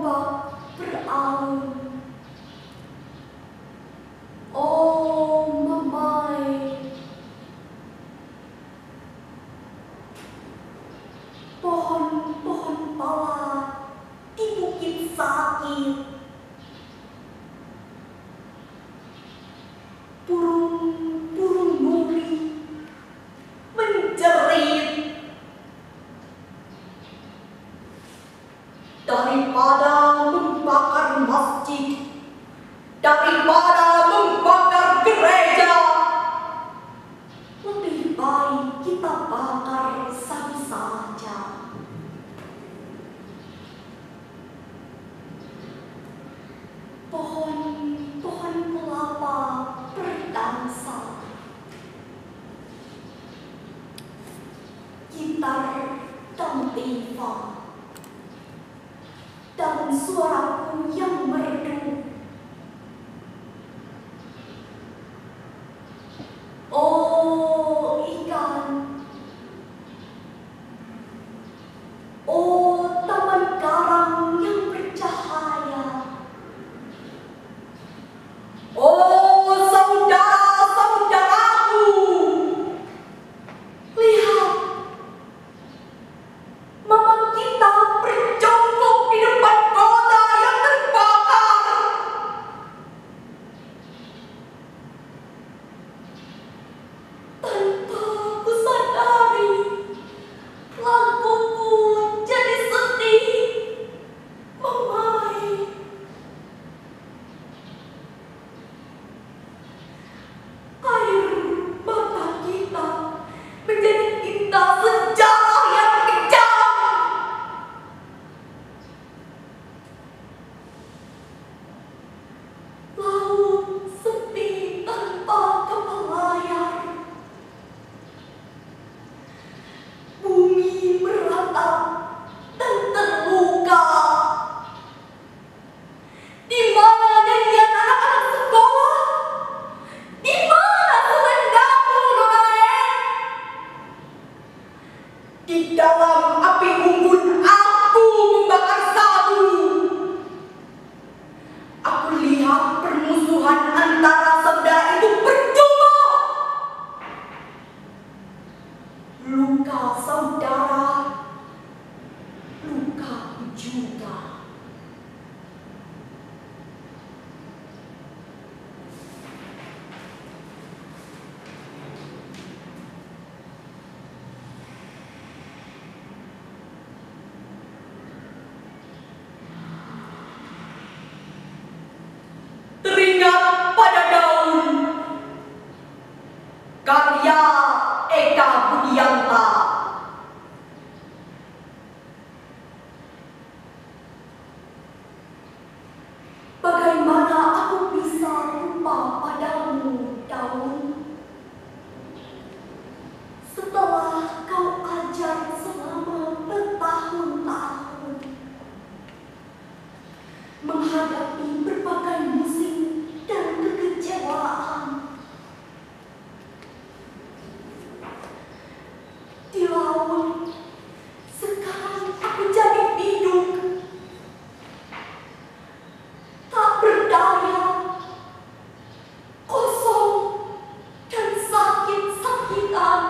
ombak beralun. Oh mamai, pohon-pohon pala di bukit sakit, burung-burung muri menjerit. Daripada membakar masjid, daripada membakar gereja, lebih baik kita bakar sapi saja. Pohon-pohon kelapa berdansa, gitar dan tifa, dan suaraku yang merdu. Oh ikan, oh taman karang yang bercahaya, oh saudara-saudaraku, lihat, mama kita berjongkok di depan kota yang terbakar. Tanpa ku sadari, laguku jadi sedih, mamai. Air mata kita menjadi tinta sejarah yang kejam. Laut sepi tanpa kapal layar, bumi meratap dan terbuka. Di mana nyanyian anak-anak sekolah? Di mana selendangmu, Nonae? Di dalam api unggun aku membakar sabu. Aku lihat permusuhan antara saudara itu percuma. Luka saudara, lukaku juga. Teringat pada daun, karya Eka Budianta. Bagaimana aku bisa lupa padamu, daun? Setelah kau ajar selama bertahun-tahun, menghadapi berbagai musim dan kekecewaan. Di laut, sekarang aku jadi biduk, tak berdaya, kosong dan sakit-sakitan.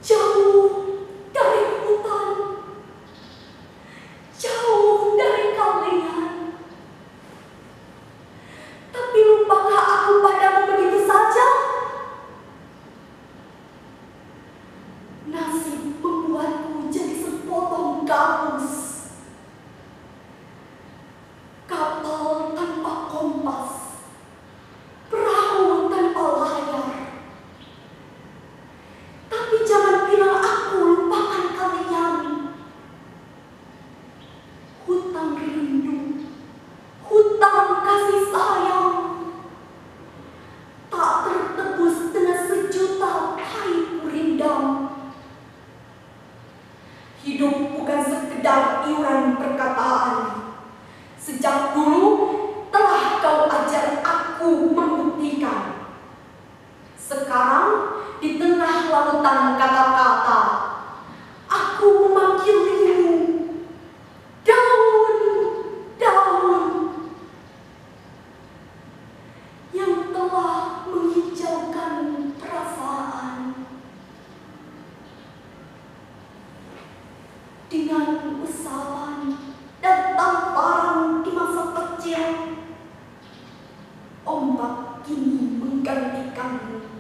Jauh dari hutan, jauh dari kalian. Tapi lupakah aku padamu begitu saja? Nasib membuatku jadi sepotong gabus, kapal tanpa kompas, perahu tanpa layar. Tapi jangan bilang aku lupakan kalian. Hutang rindu, hutang kasih sayang, tak tertebus dengan sejuta pahit rindam. Hidup bukan sekedar iuran perkataan. Sejak dulu telah kau ajar aku membuktikan. Sekarang di tengah lautan kata-kata, aku memanggilmu kini menggantikanmu.